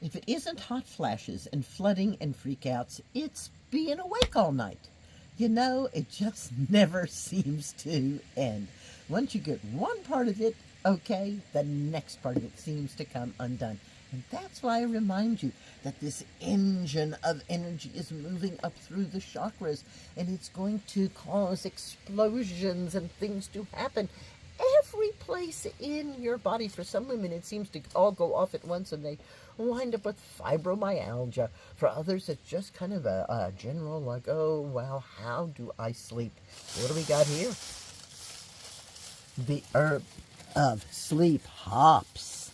If it isn't hot flashes and flooding and freakouts, it's being awake all night. You know, it just never seems to end. Once you get one part of it okay, the next part of it seems to come undone. And that's why I remind you that this engine of energy is moving up through the chakras, and it's going to cause explosions and things to happen every place in your body. For some women, it seems to all go off at once, and they wind up with fibromyalgia. For others, it's just kind of a general, like, oh, wow, how do I sleep? What do we got here? The herb of sleep, hops.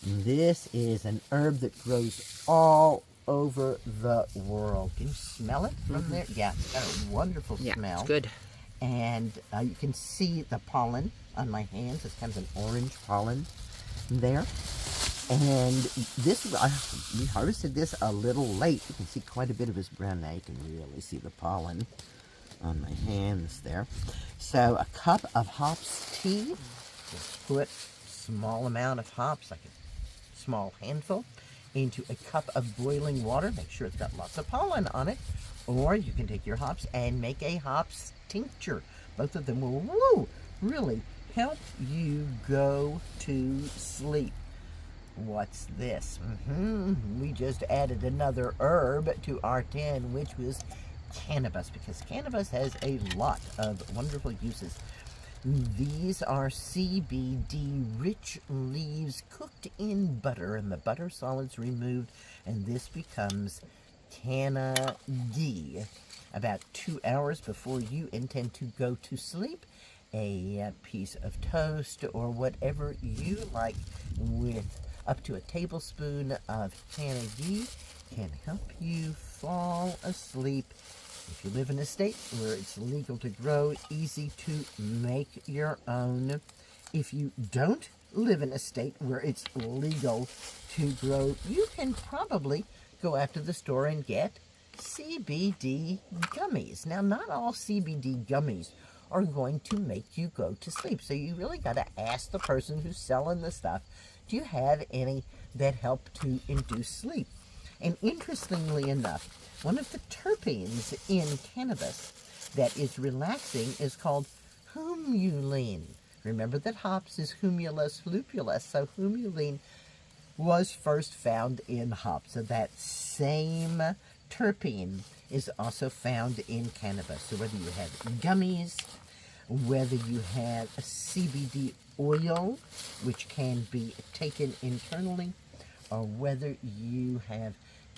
This is an herb that grows all over the world. Can you smell it from there? Yeah, it's got a wonderful smell. It's good. And you can see the pollen on my hands. It's kind of an orange pollen there. And this, we harvested this a little late. You can see quite a bit of his brown. Now you can really see the pollen on my hands there. So a cup of hops tea. Just put a small amount of hops, like a small handful, into a cup of boiling water. Make sure it's got lots of pollen on it. Or you can take your hops and make a hops tincture. Both of them will really help you go to sleep. What's this? We just added another herb to our 10, which was cannabis, because cannabis has a lot of wonderful uses. These are CBD-rich leaves cooked in butter, and the butter solids removed, and this becomes canna-ghee. About 2 hours before you intend to go to sleep, a piece of toast or whatever you like with up to a tablespoon of canna-ghee can help you fall asleep. If you live in a state where it's legal to grow, easy to make your own. If you don't live in a state where it's legal to grow, you can probably go out to the store and get CBD gummies. Now, not all CBD gummies are going to make you go to sleep, so you really got to ask the person who's selling the stuff, do you have any that help to induce sleep? And interestingly enough, one of the terpenes in cannabis that is relaxing is called humulene. Remember that hops is humulus lupulus, so humulene was first found in hops. So that same terpene is also found in cannabis. So whether you have gummies, whether you have a CBD oil, which can be taken internally, or whether you have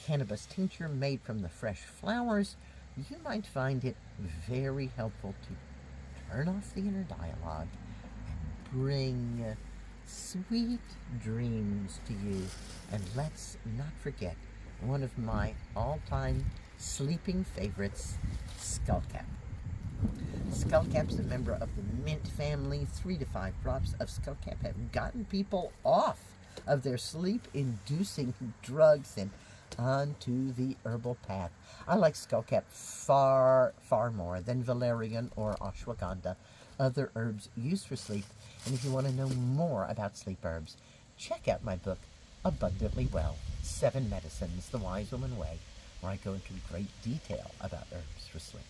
cannabis tincture made from the fresh flowers, you might find it very helpful to turn off the inner dialogue and bring sweet dreams to you. And let's not forget one of my all-time sleeping favorites, Skullcap. Skullcap's a member of the mint family. 3 to 5 drops of Skullcap have gotten people off of their sleep-inducing drugs and onto the herbal path. I like Skullcap far, far more than valerian or ashwagandha, other herbs used for sleep. And if you want to know more about sleep herbs, check out my book, Abundantly Well, 7 Medicines, The Wise Woman Way, where I go into great detail about herbs for sleep.